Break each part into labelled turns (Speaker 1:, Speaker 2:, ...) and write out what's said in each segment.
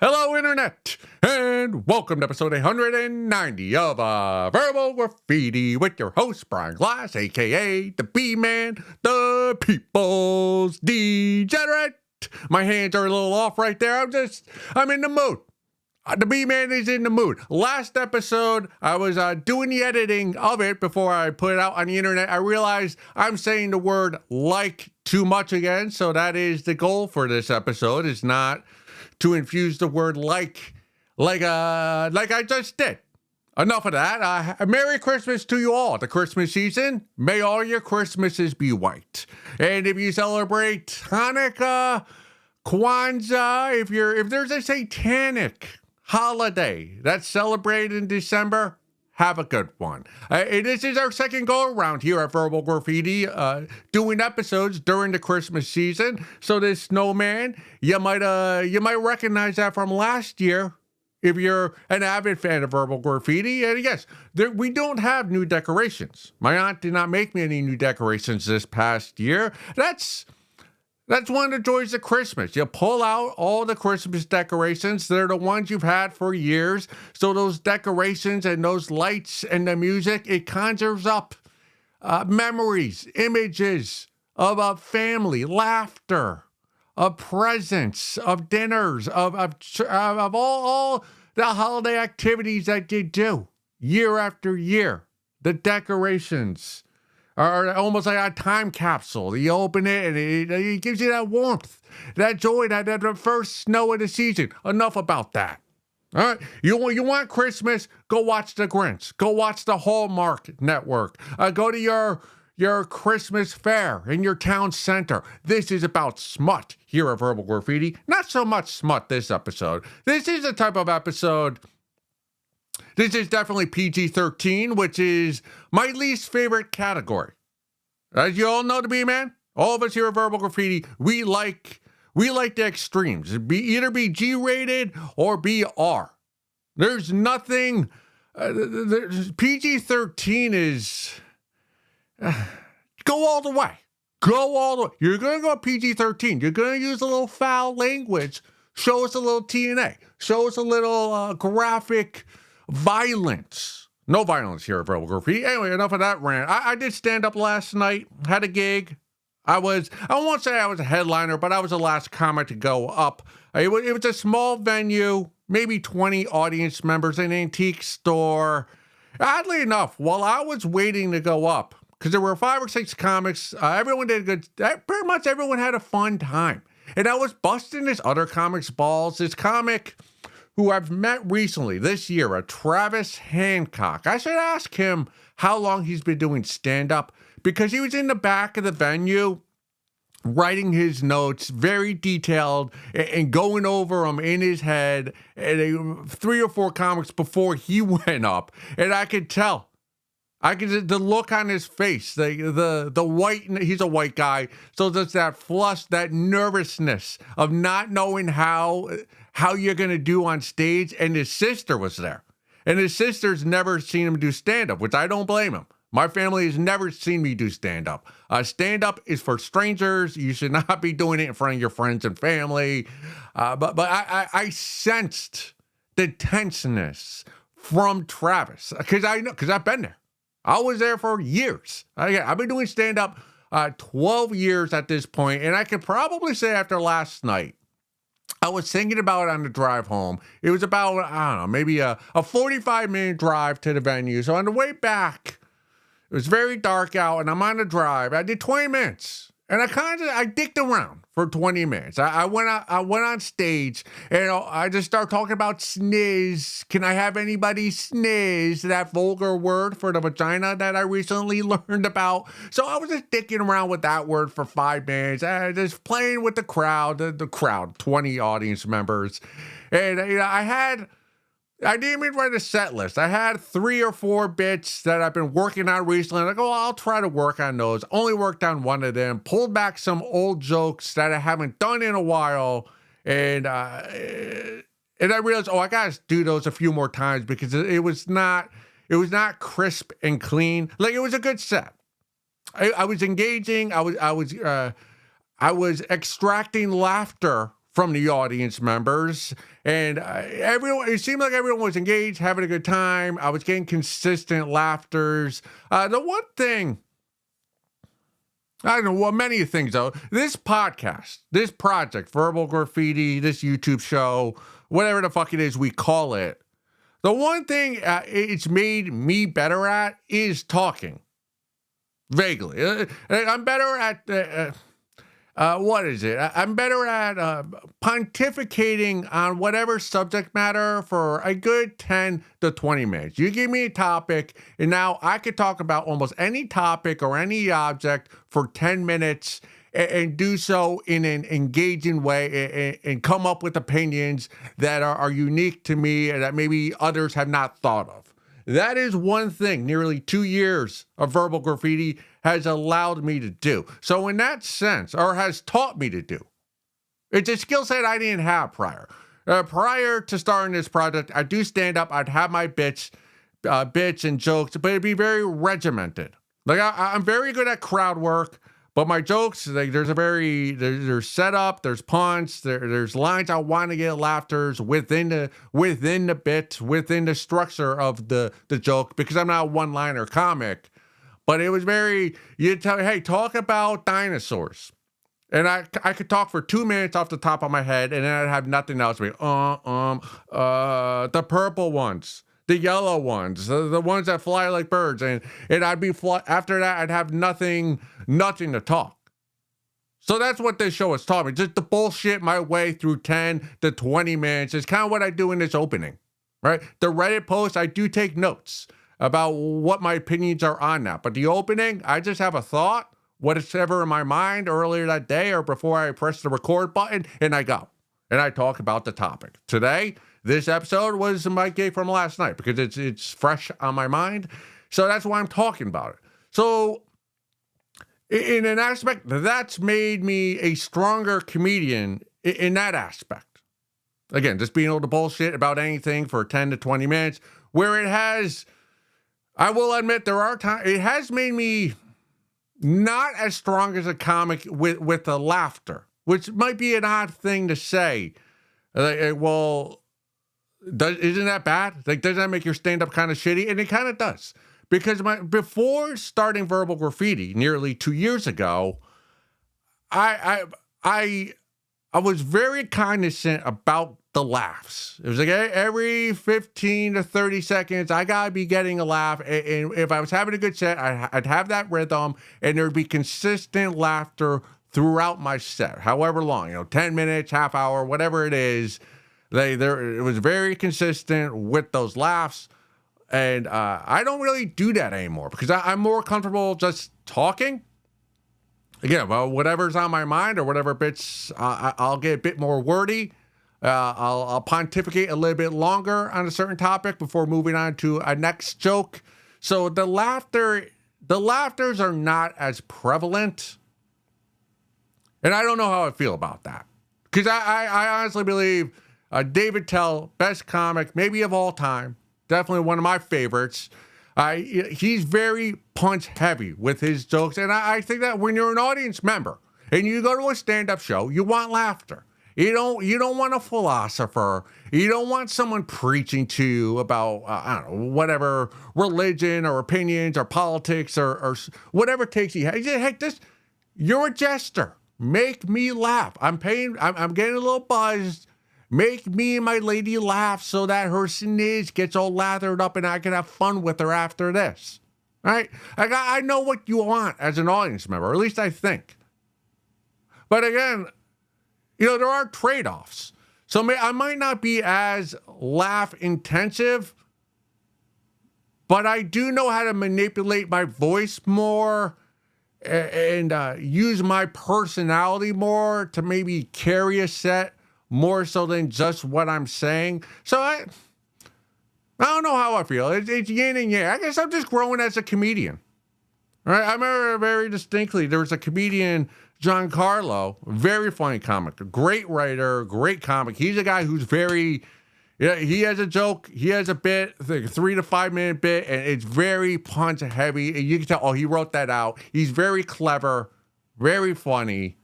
Speaker 1: Hello, Internet, and welcome to episode 190 of Verbal Graffiti with your host, Brian Glass, a.k.a. the B-Man, the People's Degenerate. My hands are a little off right there. I'm in the mood. The B-Man is in the mood. Last episode, I was doing the editing of it before I put it out on the internet. I realized I'm saying the word like too much again, so that is the goal for this episode, is not to infuse the word like I just did. Enough of that. Merry Christmas to you all. The Christmas season. May all your Christmases be white. And if you celebrate Hanukkah, Kwanzaa, if there's a satanic holiday that's celebrated in December, have a good one. This is our second go around here at Verbal Graffiti, doing episodes during the Christmas season. So this snowman, you might recognize that from last year if you're an avid fan of Verbal Graffiti. And yes, we don't have new decorations. My aunt did not make me any new decorations this past year. That's one of the joys of Christmas. You pull out all the Christmas decorations. They're the ones you've had for years. So those decorations and those lights and the music, it conjures up memories, images of a family, laughter, of presents, of dinners, of all the holiday activities that you do year after year. The decorations are almost like a time capsule. You open it and it gives you that warmth, that joy, that first snow of the season. Enough about that. All right, you want Christmas? Go watch The Grinch. Go watch the Hallmark Network. Go to your Christmas fair in your town center. This is about smut here at Verbal Graffiti. Not so much smut this episode. This is a type of episode. This is definitely PG-13, which is my least favorite category. As you all know, the B-Man, all of us here at Verbal Graffiti, we like the extremes. Either be G-rated or be R. There's nothing. PG-13 is go all the way. Go all the way. You're gonna go PG-13. You're gonna use a little foul language. Show us a little TNA. Show us a little graphic violence. No violence here at Verbal Graffiti. Anyway, enough of that rant. I did stand up last night, had a gig. I won't say I was a headliner, but I was the last comic to go up. It was a small venue, maybe 20 audience members, an antique store. Oddly enough, while I was waiting to go up, because there were 5 or 6 comics, everyone did good. Pretty much everyone had a fun time. And I was busting this other comic's balls. This comic who I've met recently this year, Travis Hancock. I should ask him how long he's been doing stand-up, because he was in the back of the venue writing his notes, very detailed, and going over them in his head, and 3 or 4 comics before he went up. And I could tell. The look on his face, the white, he's a white guy, so there's that flush, that nervousness of not knowing how you're going to do on stage. And his sister was there. And his sister's never seen him do stand-up, which I don't blame him. My family has never seen me do stand-up. Stand-up is for strangers. You should not be doing it in front of your friends and family. But I sensed the tenseness from Travis, because I've been there. I was there for years. I've been doing stand-up 12 years at this point, and I could probably say after last night, I was thinking about it on the drive home. It was about, I don't know, maybe a 45-minute drive to the venue. So on the way back, it was very dark out, and I'm on the drive. I did 20 minutes, and I dicked around for 20 minutes. I went on stage, and I just started talking about sniz. Can I have anybody sniz? That vulgar word for the vagina that I recently learned about. So I was just dicking around with that word for 5 minutes, just playing with the crowd, the crowd, 20 audience members. And I didn't even write a set list. I had 3 or 4 bits that I've been working on recently. Like, I'll try to work on those. Only worked on one of them. Pulled back some old jokes that I haven't done in a while. And I realized, I gotta do those a few more times, because it was not crisp and clean. Like, it was a good set. I was engaging. I was extracting laughter from the audience members. And it seemed like everyone was engaged, having a good time. I was getting consistent laughters. The one thing, I don't know, well, many things though. This podcast, this project, Verbal Graffiti, this YouTube show, whatever the fuck it is we call it, the one thing it's made me better at is talking. Vaguely. I'm better at, what is it? I'm better at pontificating on whatever subject matter for a good 10 to 20 minutes. You give me a topic, and now I could talk about almost any topic or any object for 10 minutes and do so in an engaging way and come up with opinions that are unique to me and that maybe others have not thought of. That is one thing nearly 2 years of Verbal Graffiti has allowed me to do. So in that sense, or has taught me to do, it's a skill set I didn't have prior. Prior to starting this project, I do stand up. I'd have my bits and jokes, but it'd be very regimented. Like I'm very good at crowd work. But my jokes, like there's setup, there's punch, there's lines I want to get laughters within the bit, within the structure of the joke, because I'm not a one-liner comic. But it was you tell me, hey, talk about dinosaurs. And I could talk for 2 minutes off the top of my head, and then I'd have nothing else. The purple ones. The yellow ones, the ones that fly like birds, and I'd be after that. I'd have nothing to talk. So that's what this show has taught me: just to bullshit my way through 10 to 20 minutes. It's kind of what I do in this opening, right? The Reddit post, I do take notes about what my opinions are on that, but the opening, I just have a thought, whatever in my mind earlier that day or before I press the record button, and I go and I talk about the topic today. This episode was my gig from last night because it's fresh on my mind. So that's why I'm talking about it. So in an aspect, that's made me a stronger comedian in that aspect. Again, just being able to bullshit about anything for 10 to 20 minutes, where it has, I will admit, there are times, it has made me not as strong as a comic with the laughter, which might be an odd thing to say. Well, isn't that bad? Like, doesn't that make your stand-up kind of shitty? And it kind of does. Because before starting Verbal Graffiti nearly 2 years ago, I was very cognizant about the laughs. It was like every 15 to 30 seconds, I gotta be getting a laugh. And if I was having a good set, I'd have that rhythm, and there'd be consistent laughter throughout my set, however long, 10 minutes, half hour, whatever it is. It was very consistent with those laughs, and I don't really do that anymore because I'm more comfortable just talking. Again, well, whatever's on my mind or whatever bits, I'll get a bit more wordy. I'll pontificate a little bit longer on a certain topic before moving on to a next joke. So the laughters are not as prevalent, and I don't know how I feel about that because I honestly believe. David Tell, best comic, maybe of all time. Definitely one of my favorites. He's very punch heavy with his jokes. And I think that when you're an audience member and you go to a stand-up show, you want laughter. You don't want a philosopher. You don't want someone preaching to you about, I don't know, whatever religion or opinions or politics or whatever takes you. Hey, you're a jester. Make me laugh. I'm getting a little buzzed. Make me and my lady laugh so that her sniz gets all lathered up and I can have fun with her after this. Right? I know what you want as an audience member, or at least I think. But again, there are trade-offs. So I might not be as laugh intensive, but I do know how to manipulate my voice more and use my personality more to maybe carry a set more so than just what I'm saying. So I don't know how I feel. It's yin and yang. I guess I'm just growing as a comedian. All right? I remember very distinctly, there was a comedian, John Carlo, very funny comic, a great writer, great comic. He's a guy who's he has a joke, he has a bit, like a 3 to 5 minute bit, and it's very punch heavy. And you can tell, he wrote that out. He's very clever, very funny.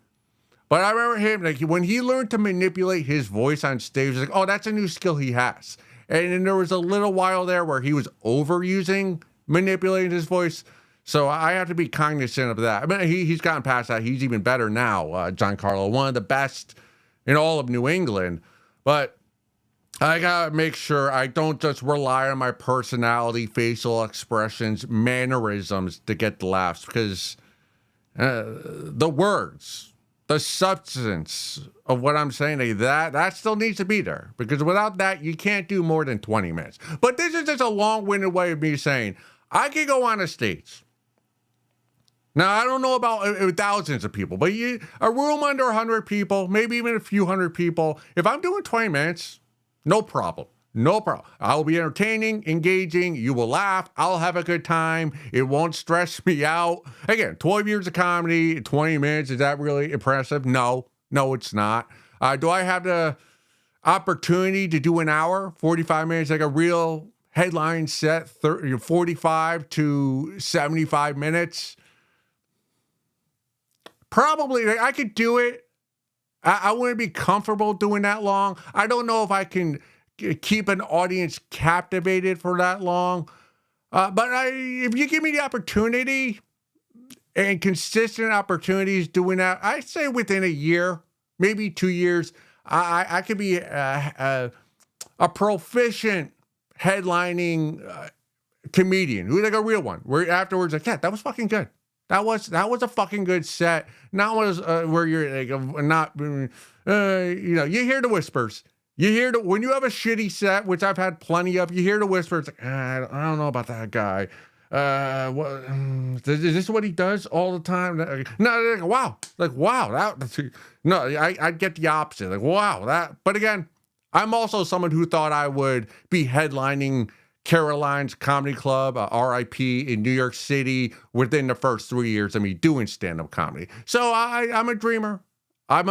Speaker 1: But I remember him, like, when he learned to manipulate his voice on stage, like, oh, that's a new skill he has. And then there was a little while there where he was overusing manipulating his voice. So I have to be cognizant of that. I mean, he's gotten past that. He's even better now. Giancarlo, one of the best in all of New England. But I gotta make sure I don't just rely on my personality, facial expressions, mannerisms to get the laughs, because the words, the substance of what I'm saying, that still needs to be there, because without that, you can't do more than 20 minutes. But this is just a long-winded way of me saying I could go on a stage. Now, I don't know about thousands of people, but a room under 100 people, maybe even a few hundred people, if I'm doing 20 minutes, no problem. No problem. I'll be entertaining, engaging. You will laugh. I'll have a good time. It won't stress me out. Again, 12 years of comedy, 20 minutes. Is that really impressive? No, it's not. Do I have the opportunity to do an hour, 45 minutes, like a real headline set, 45 to 75 minutes? Probably. I could do it. I wouldn't be comfortable doing that long. I don't know if I can keep an audience captivated for that long. But if you give me the opportunity and consistent opportunities doing that, I'd say within a year, maybe 2 years, I could be a proficient headlining comedian, who's like a real one, where afterwards, like, yeah, that was fucking good. That was a fucking good set. Not was where you're like not, you hear the whispers. You hear when you have a shitty set, which I've had plenty of. You hear the whispers, like, I don't know about that guy. Is this what he does all the time? No, wow, no, I get the opposite. Like, wow, that. But again, I'm also someone who thought I would be headlining Caroline's Comedy Club, RIP, in New York City within the first 3 years of me doing stand-up comedy. So I'm a dreamer. I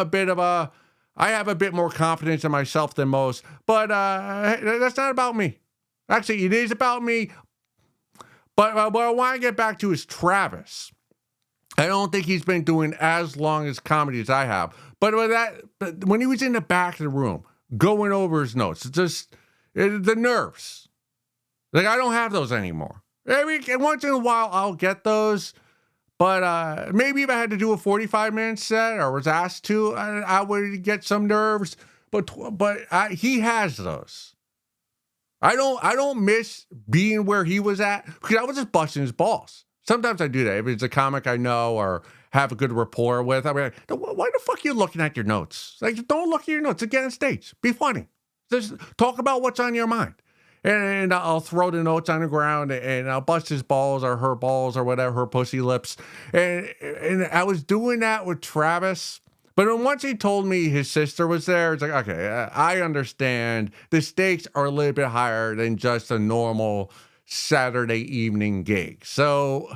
Speaker 1: have a bit more confidence in myself than most, but that's not about me. Actually, it is about me. But what I want to get back to is Travis. I don't think he's been doing as long as comedy as I have. But when he was in the back of the room, going over his notes, the nerves. Like, I don't have those anymore. Once in a while, I'll get those. But maybe if I had to do a 45-minute set or was asked to, I would get some nerves. But he has those. I don't miss being where he was at, because I was just busting his balls. Sometimes I do that. If it's a comic I know or have a good rapport with, I'm like, why the fuck are you looking at your notes? Like, don't look at your notes. Get on stage. Be funny. Just talk about what's on your mind. And I'll throw the notes on the ground and I'll bust his balls or her balls or whatever, her pussy lips. And I was doing that with Travis. But then once he told me his sister was there, it's like, okay, I understand. The stakes are a little bit higher than just a normal Saturday evening gig. So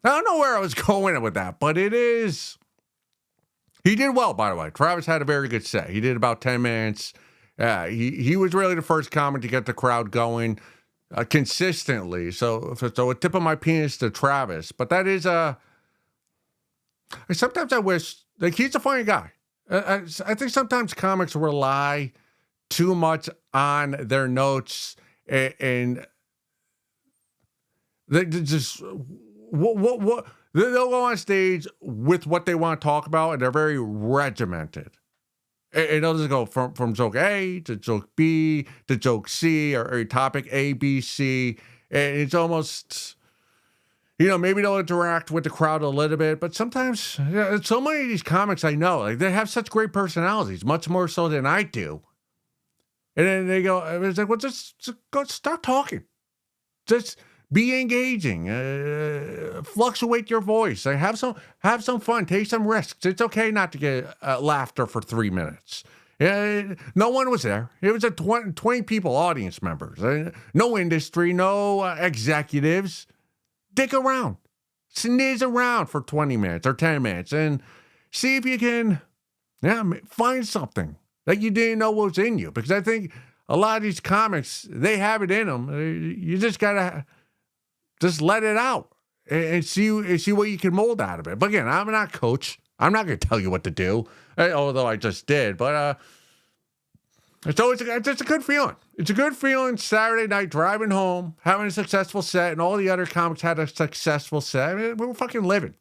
Speaker 1: I don't know where I was going with that, but it is. He did well, by the way. Travis had a very good set. He did about 10 minutes. He was really the first comic to get the crowd going consistently. So a tip of my penis to Travis. But that is sometimes I wish, like, he's a funny guy. I think sometimes comics rely too much on their notes and they just what they'll go on stage with what they want to talk about, and they're very regimented. And they'll just go from joke A to joke B to joke C, or topic A, B, C. And it's almost, maybe they'll interact with the crowd a little bit, but sometimes, so many of these comics I know, like, they have such great personalities, much more so than I do. And then they go, it's like, well, just go start talking. Just be engaging, fluctuate your voice, like, have some fun, take some risks. It's okay not to get laughter for 3 minutes. No one was there. It was a 20 people, audience members, no industry, no executives. Dick around, sniz around for 20 minutes or 10 minutes and see if you can find something that you didn't know was in you. Because I think a lot of these comics, they have it in them. You just gotta just let it out and see what you can mold out of it. But again, I'm not a coach. I'm not going to tell you what to do, although I just did. But it's a good feeling. It's a good feeling Saturday night driving home, having a successful set, and all the other comics had a successful set. I mean, we're fucking living.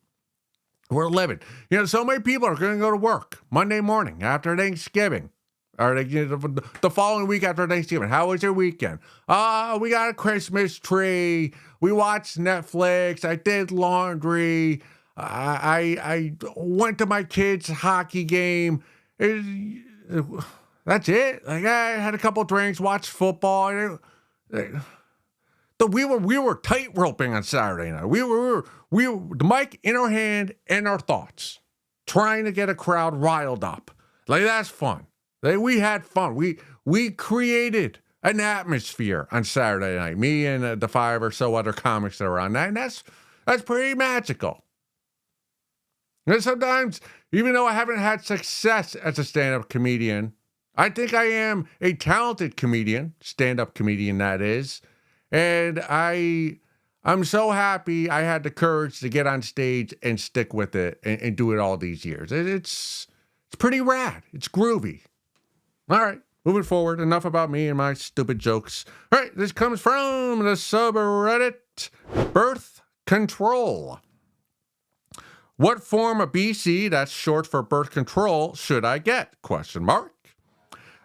Speaker 1: We're living. So many people are going to go to work Monday morning after Thanksgiving. Or the following week after Thanksgiving. How was your weekend? We got a Christmas tree. We watched Netflix. I did laundry. I went to my kids' hockey game. That's it. Like, I had a couple drinks, watched football. We were tight roping on Saturday night. We were the mic in our hand and our thoughts, trying to get a crowd riled up. Like, that's fun. We had fun. We created an atmosphere on Saturday night. Me and the 5 or so other comics that are on that, and that's pretty magical. And sometimes, even though I haven't had success as a stand-up comedian, I think I am a talented comedian, stand-up comedian that is, and I'm so happy I had the courage to get on stage and stick with it and do it all these years. It's pretty rad. It's groovy. All right, moving forward. Enough about me and my stupid jokes. All right, this comes from the subreddit Birth Control. What form of BC, that's short for birth control, should I get? ?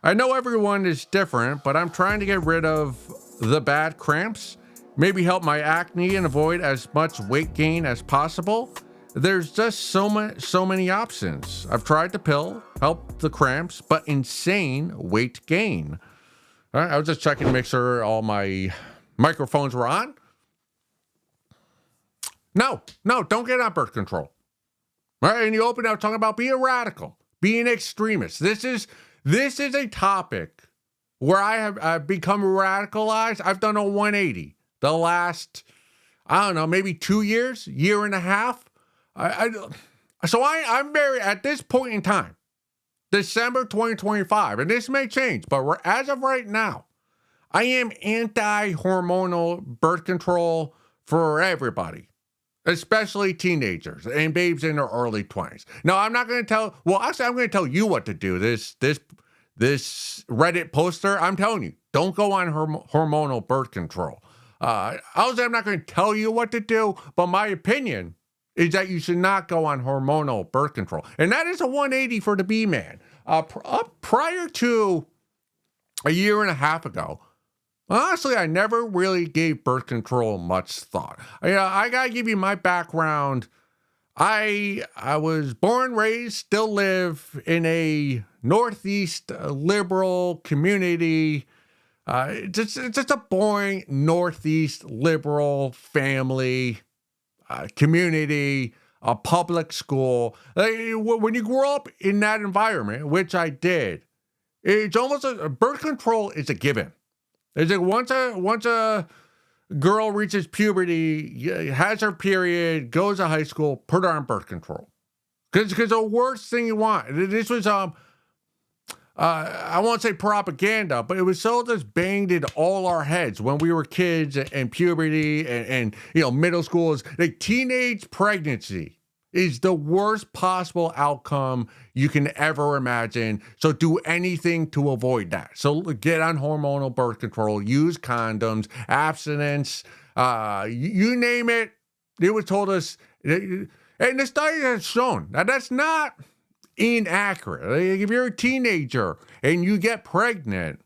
Speaker 1: I know everyone is different, but I'm trying to get rid of the bad cramps, maybe help my acne and avoid as much weight gain as possible. There's just so many options. I've tried the pill, helped the cramps, but insane weight gain. All right, I was just checking to make sure all my microphones were on. No, don't get on birth control. All right, and you open up talking about being radical, being extremist. This is a topic where I've become radicalized. I've done a 180 the last, I don't know, maybe 2 years, year and a half. I'm very, at this point in time, December 2025, and this may change, but as of right now, I am anti-hormonal birth control for everybody, especially teenagers and babes in their early 20s. Now, I'm not going to tell, well, actually, I'm going to tell you what to do. This Reddit poster, I'm telling you, don't go on hormonal birth control. I'm not going to tell you what to do, but my opinion is that you should not go on hormonal birth control. And that is a 180 for the B-man. Prior to a year and a half ago, honestly, I never really gave birth control much thought. I got to give you my background. I was born, raised, still live in a Northeast liberal community. It's just a boring Northeast liberal family. Community, a public school. When you grow up in that environment, which I did, it's almost birth control is a given. It's like once a girl reaches puberty, has her period, goes to high school, put her on birth control. Because the worst thing you want, this was I won't say propaganda, but it was so just banged in all our heads when we were kids and puberty and middle school is like teenage pregnancy is the worst possible outcome you can ever imagine. So do anything to avoid that. So get on hormonal birth control, use condoms, abstinence, you name it. It was told us, and the study has shown that that's not inaccurate. Like if you're a teenager and you get pregnant,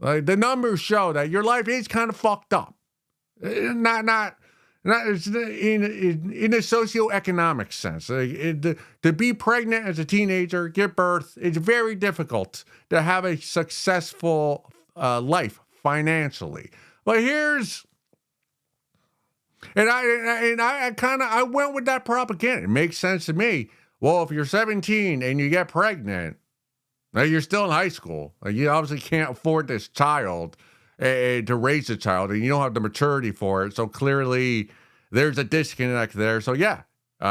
Speaker 1: like the numbers show that your life is kind of fucked up. Not in a socioeconomic sense. To be pregnant as a teenager, give birth, it's very difficult to have a successful life financially. But I went with that propaganda. It makes sense to me. Well, if you're 17 and you get pregnant, you're still in high school. You obviously can't afford this child to raise a child, and you don't have the maturity for it. So clearly, there's a disconnect there. So yeah,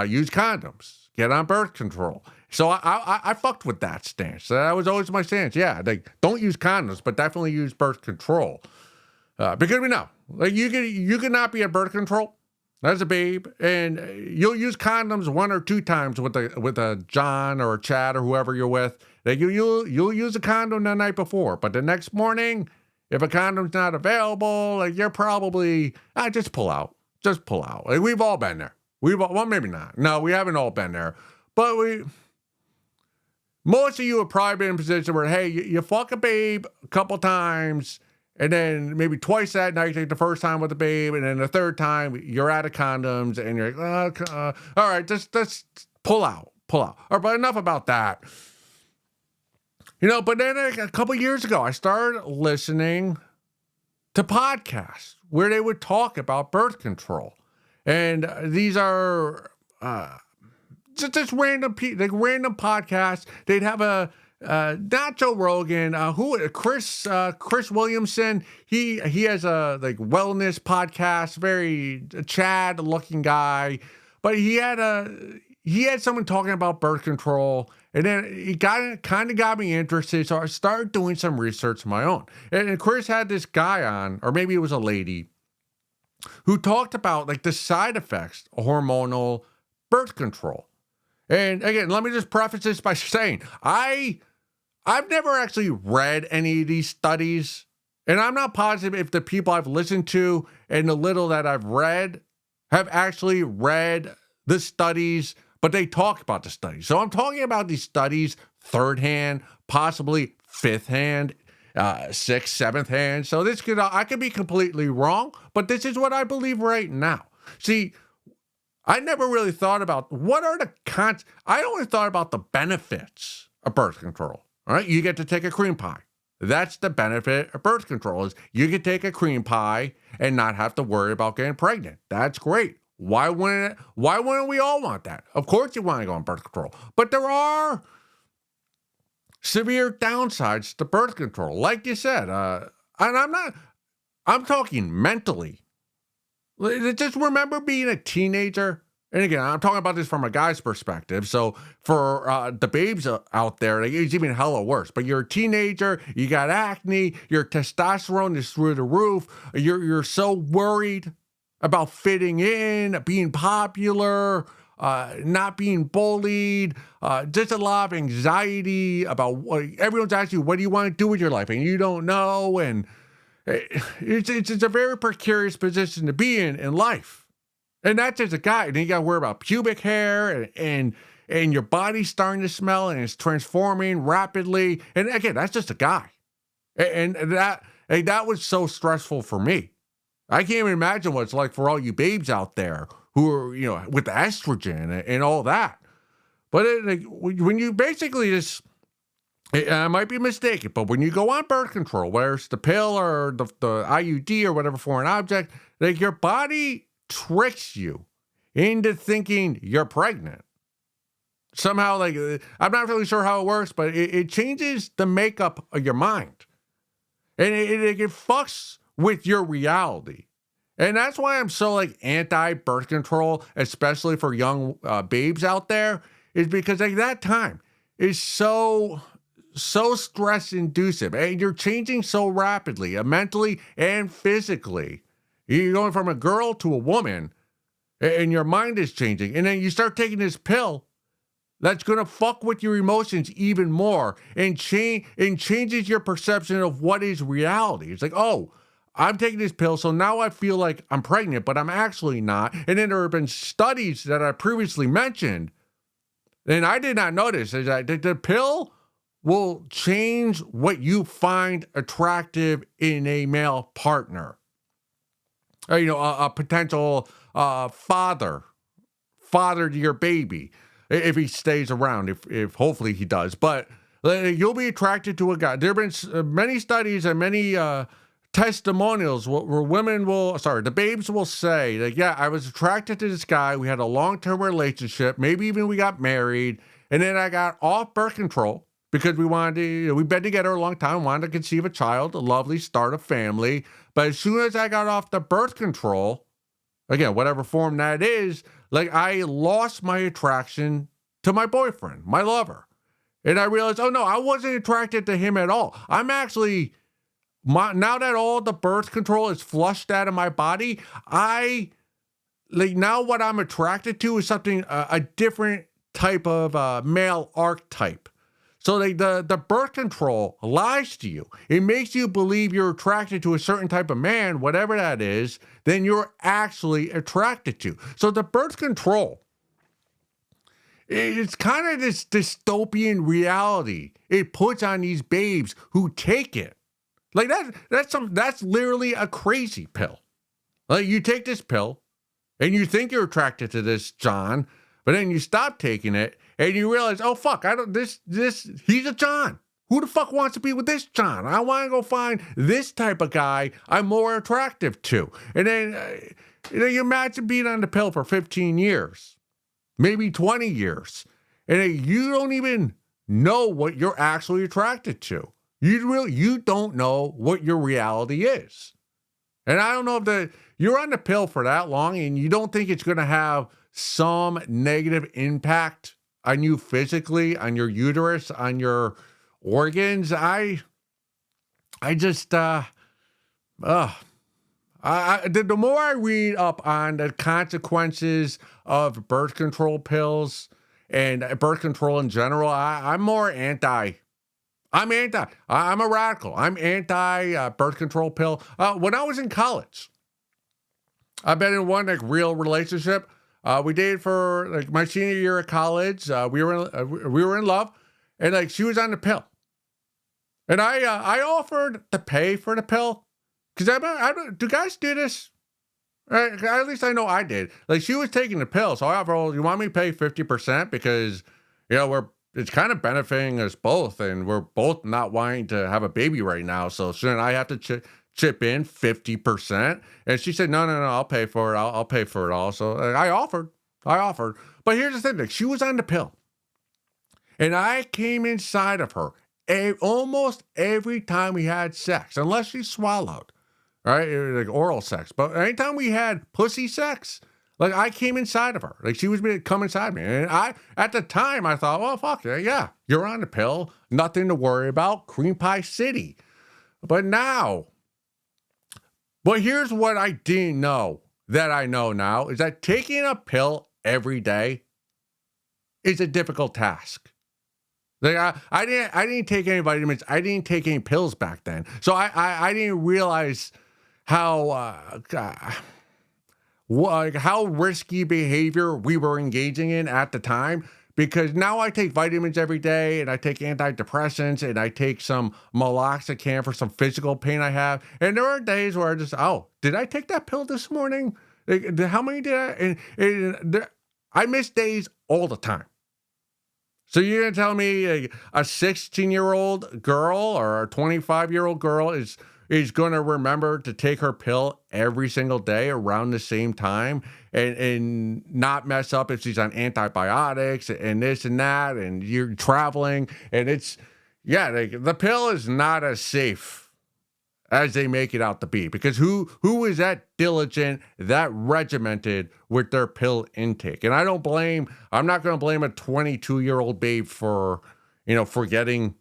Speaker 1: use condoms, get on birth control. So I fucked with that stance. That was always my stance. Yeah, don't use condoms, but definitely use birth control. Because we know, like you could not be on birth control. as a babe, and you'll use condoms 1 or 2 times with a John or a Chad or whoever you're with. That you'll use a condom the night before, but the next morning, if a condom's not available, like you're probably just pull out. Just pull out. Like we've all been there. Well, maybe not. No, we haven't all been there, but most of you have probably been in a position where, hey, you fuck a babe a couple times, and then maybe twice that night, like the first time with the babe, and then the third time you're out of condoms, and you're like, all right, just pull out. All right, but enough about that. But then a couple years ago, I started listening to podcasts where they would talk about birth control. And these are just random podcasts. They'd have not Joe Rogan, Chris Williamson. He has a wellness podcast, very Chad looking guy, but he had someone talking about birth control, and then it kind of got me interested. So I started doing some research of my own. And Chris had this guy on, or maybe it was a lady, who talked about the side effects of hormonal birth control. And again, let me just preface this by saying, I've never actually read any of these studies, and I'm not positive if the people I've listened to and the little that I've read have actually read the studies, but they talk about the studies. So I'm talking about these studies third hand, possibly fifth hand, sixth, seventh hand. So I could be completely wrong, but this is what I believe right now. See, I never really thought about what are the cons. I only thought about the benefits of birth control. All right, you get to take a cream pie. That's the benefit of birth control, is you can take a cream pie and not have to worry about getting pregnant. That's great. Why wouldn't we all want that? Of course you want to go on birth control, but there are severe downsides to birth control, like you said. And I'm talking mentally. Just remember being a teenager. And again, I'm talking about this from a guy's perspective. So for the babes out there, it's even hella worse. But you're a teenager, you got acne, your testosterone is through the roof. You're so worried about fitting in, being popular, not being bullied, just a lot of anxiety about everyone's asking you, what do you want to do with your life? And you don't know. And it's a very precarious position to be in life. And that's as a guy. And then you got to worry about pubic hair and your body's starting to smell and it's transforming rapidly. And again, that's just a guy. And that was so stressful for me. I can't even imagine what it's like for all you babes out there who are, with the estrogen and all that. But when you basically just, I might be mistaken, but when you go on birth control, whether it's the pill or the IUD or whatever foreign object, your body tricks you into thinking you're pregnant. Somehow, I'm not really sure how it works, but it changes the makeup of your mind. And it fucks with your reality. And that's why I'm so anti-birth control, especially for young babes out there, is because that time is so stress-inducive, and you're changing so rapidly, mentally and physically. You're going from a girl to a woman, and your mind is changing. And then you start taking this pill that's going to fuck with your emotions even more and changes your perception of what is reality. It's like, oh, I'm taking this pill, so now I feel like I'm pregnant, but I'm actually not. And then there have been studies that I previously mentioned, and I did not notice, is that the pill will change what you find attractive in a male partner. A potential father to your baby, if he stays around, if hopefully he does. But you'll be attracted to a guy. There have been many studies and many testimonials where the babes will say, yeah, I was attracted to this guy. We had a long-term relationship. Maybe even we got married. And then I got off birth control because we wanted to, we've been together a long time, wanted to conceive a child, a lovely start a family. But as soon as I got off the birth control, again, whatever form that is, I lost my attraction to my boyfriend, my lover. And I realized, oh no, I wasn't attracted to him at all. I'm actually, now that all the birth control is flushed out of my body, I like now what I'm attracted to is something, a different type of male archetype. So like the birth control lies to you. It makes you believe you're attracted to a certain type of man, whatever that is, then you're actually attracted to. So the birth control, it's kind of this dystopian reality it puts on these babes who take it. Like that's literally a crazy pill. Like you take this pill and you think you're attracted to this John, but then you stop taking it and you realize, oh fuck, I don't this he's a John. Who the fuck wants to be with this John? I want to go find this type of guy I'm more attractive to. And then you imagine being on the pill for 15 years, maybe 20 years, and then you don't even know what you're actually attracted to. You don't know what your reality is. And I don't know if you're on the pill for that long and you don't think it's going to have some negative impact on you physically, on your uterus, on your organs. The more I read up on the consequences of birth control pills and birth control in general, I'm more anti. I'm a radical. I'm anti birth control pill. When I was in college, I've been in one like real relationship. We dated for like my senior year of college. We were in love, and like she was on the pill, and I offered to pay for the pill because do guys do this? At least I know I did. Like she was taking the pill, so I offered, well, you want me to pay 50% because it's kind of benefiting us both, and we're both not wanting to have a baby right now. So shouldn't I have to chip in 50%? And she said, no, I'll pay for it. I'll pay for it all. So I offered. But here's the thing: like, she was on the pill, and I came inside of her almost every time we had sex, unless she swallowed, right? It was like oral sex. But anytime we had pussy sex, like I came inside of her. Like she was going to come inside me. And at the time, I thought, well, fuck yeah, you're on the pill. Nothing to worry about. Cream pie city. But here's what I didn't know that I know now is that taking a pill every day is a difficult task. Like I didn't take any vitamins. I didn't take any pills back then. So I didn't realize how risky behavior we were engaging in at the time, because now I take vitamins every day and I take antidepressants and I take some meloxicam for some physical pain I have. And there are days where I just, did I take that pill this morning? Like, how many did I? I miss days all the time. So you're going to tell me a 16-year-old girl or a 25-year-old girl is going to remember to take her pill every single day around the same time and not mess up if she's on antibiotics and this and that, and you're traveling, and the pill is not as safe as they make it out to be, because who is that diligent, that regimented with their pill intake? And I'm not going to blame a 22-year-old babe for, forgetting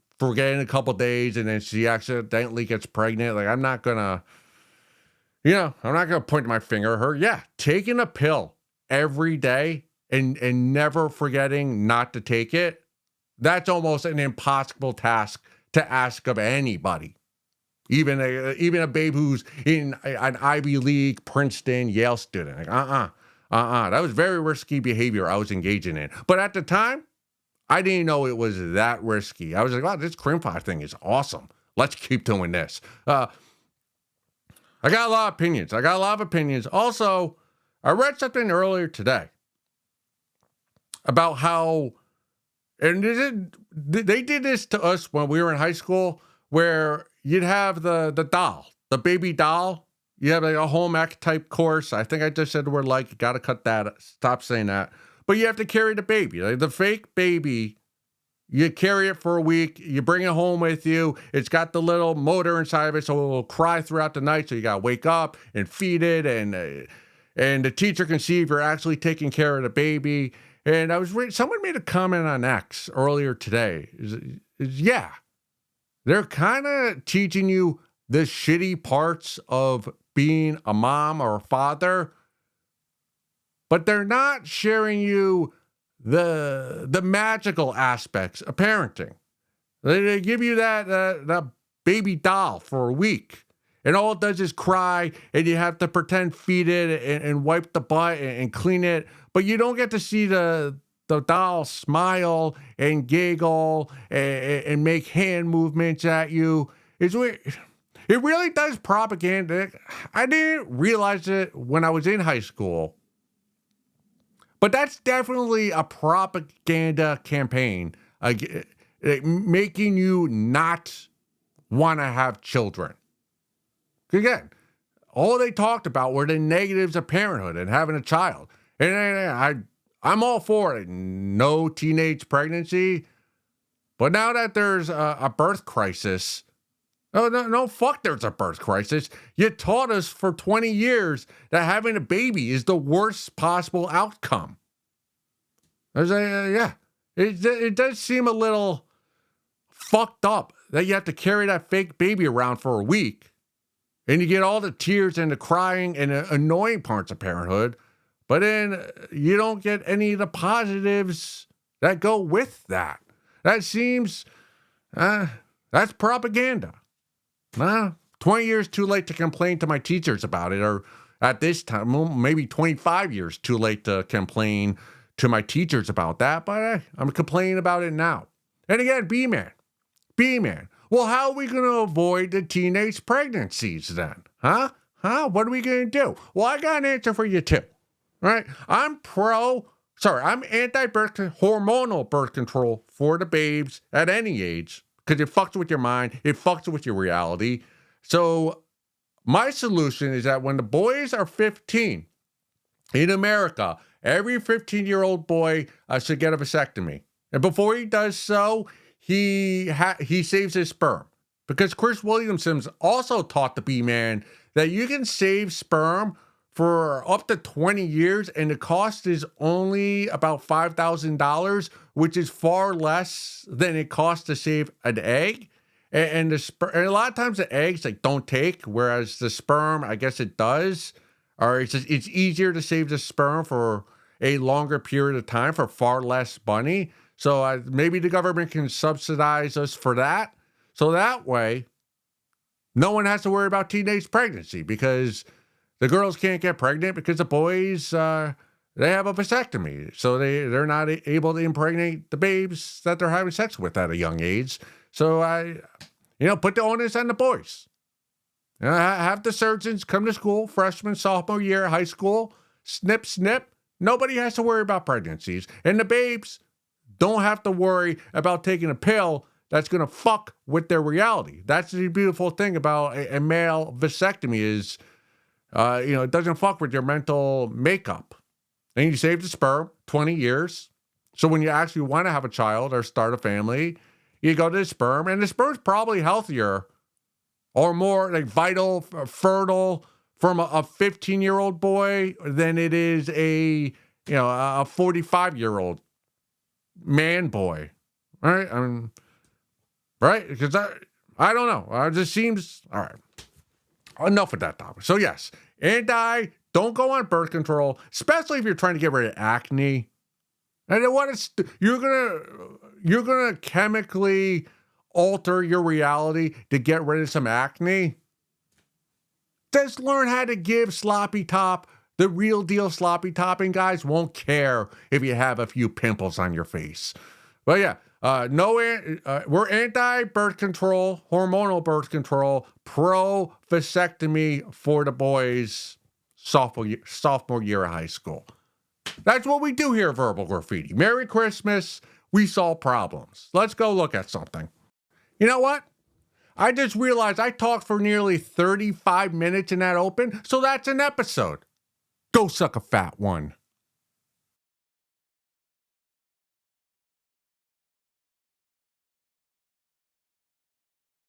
Speaker 1: a couple days and then she accidentally gets pregnant. Like I'm not gonna point my finger at her. Yeah, taking a pill every day and never forgetting not to take it, that's almost an impossible task to ask of anybody. Even a babe who's in an Ivy League, Princeton, Yale student. Like, that was very risky behavior I was engaging in. But at the time, I didn't know it was that risky. I was like, wow, this cream pie thing is awesome. Let's keep doing this. I got a lot of opinions. Also, I read something earlier today about how, and they did this to us when we were in high school, where you'd have the doll, the baby doll. You have like a home ec type course. I think I just said the word like, you got to cut that. Stop saying that. But you have to carry the baby, like the fake baby. You carry it for a week. You bring it home with you. It's got the little motor inside of it, so it will cry throughout the night. So you got to wake up and feed it, and the teacher can see if you're actually taking care of the baby. And someone made a comment on X earlier today. Yeah, they're kind of teaching you the shitty parts of being a mom or a father but they're not sharing you the magical aspects of parenting. They give you that baby doll for a week, and all it does is cry, and you have to pretend feed it and wipe the butt and clean it, but you don't get to see the doll smile and giggle and make hand movements at you. It's weird. It really does propaganda. I didn't realize it when I was in high school, but that's definitely a propaganda campaign making you not want to have children. Again, all they talked about were the negatives of parenthood and having a child. And I'm all for it. No teenage pregnancy. But now that there's a birth crisis, no, fuck there's a birth crisis. You taught us for 20 years that having a baby is the worst possible outcome. Yeah, it does seem a little fucked up that you have to carry that fake baby around for a week. And you get all the tears and the crying and the annoying parts of parenthood, but then you don't get any of the positives that go with that. That seems, that's propaganda. 20 years too late to complain to my teachers about it, or at this time, maybe 25 years too late to complain to my teachers about that, but I'm complaining about it now. And again, B-Man. Well, how are we going to avoid the teenage pregnancies then? Huh? What are we going to do? Well, I got an answer for you too. Right? I'm anti-hormonal birth control for the babes at any age, because it fucks with your mind, it fucks with your reality. So my solution is that when the boys are 15 in America, every 15-year-old boy should get a vasectomy. And before he does so, he saves his sperm. Because Chris Williamson's also taught the B-Man that you can save sperm for up to 20 years, and the cost is only about $5,000, which is far less than it costs to save an egg. And a lot of times the eggs don't take, whereas the sperm, I guess it does. Or it's easier to save the sperm for a longer period of time for far less money. So maybe the government can subsidize us for that. So that way, no one has to worry about teenage pregnancy, because the girls can't get pregnant because the boys, they have a vasectomy. So they're not able to impregnate the babes that they're having sex with at a young age. So put the onus on the boys. Have the surgeons come to school, freshman, sophomore year, high school, snip, snip. Nobody has to worry about pregnancies. And the babes don't have to worry about taking a pill that's going to fuck with their reality. That's the beautiful thing about a male vasectomy is, it doesn't fuck with your mental makeup. And you save the sperm 20 years. So when you actually want to have a child or start a family, you go to the sperm, and the sperm's probably healthier or more vital, fertile from a 15-year-old boy than it is a 45-year-old man boy. Right? Right? Because I don't know. It just seems, all right. Enough with that topic. So yes, don't go on birth control, especially if you're trying to get rid of acne. And then you're gonna chemically alter your reality to get rid of some acne. Just learn how to give sloppy top the real deal sloppy top, and guys won't care if you have a few pimples on your face. But yeah, we're anti-birth control, hormonal birth control, pro-vasectomy for the boys sophomore year of high school. That's what we do here at Verbal Graffiti. Merry Christmas. We solve problems. Let's go look at something. You know what? I just realized I talked for nearly 35 minutes in that open, so that's an episode. Go suck a fat one.